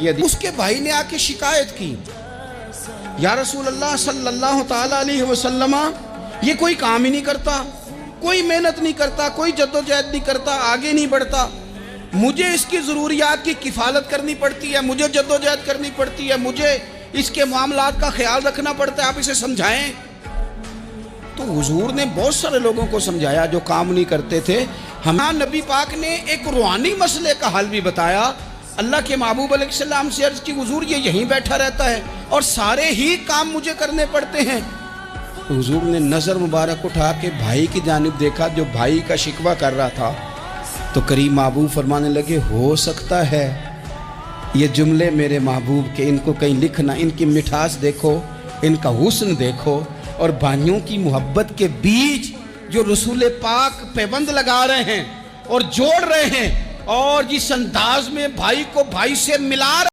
کی حدیث، اس کے بھائی نے آ کے شکایت کی، یا رسول اللہ صلی اللہ تعالیٰ علیہ وسلم، یہ کوئی کام ہی نہیں کرتا، کوئی محنت نہیں کرتا، کوئی جدوجہد نہیں کرتا، آگے نہیں بڑھتا، مجھے اس کی ضروریات کی کفالت کرنی پڑتی ہے، مجھے جدوجہد کرنی پڑتی ہے، مجھے اس کے معاملات کا خیال رکھنا پڑتا ہے، آپ اسے سمجھائیں۔ تو حضور نے بہت سارے لوگوں کو سمجھایا جو کام نہیں کرتے تھے۔ ہمارا نبی پاک نے ایک روحانی مسئلے کا حل بھی بتایا۔ اللہ کے محبوب علیہ السلام سے عرض کی، حضور یہ یہیں بیٹھا رہتا ہے اور سارے ہی کام مجھے کرنے پڑتے ہیں۔ تو حضور نے نظر مبارک اٹھا کے بھائی کی جانب دیکھا جو بھائی کا شکوہ کر رہا تھا، تو کریم محبوب فرمانے لگے، ہو سکتا ہے یہ جملے میرے محبوب کے، ان کو کہیں لکھنا، ان کی مٹھاس دیکھو، ان کا حسن دیکھو، اور بھائیوں کی محبت کے بیچ جو رسول پاک پیوند لگا رہے ہیں اور جوڑ رہے ہیں، اور جس انداز میں بھائی کو بھائی سے ملا رہے ہیں۔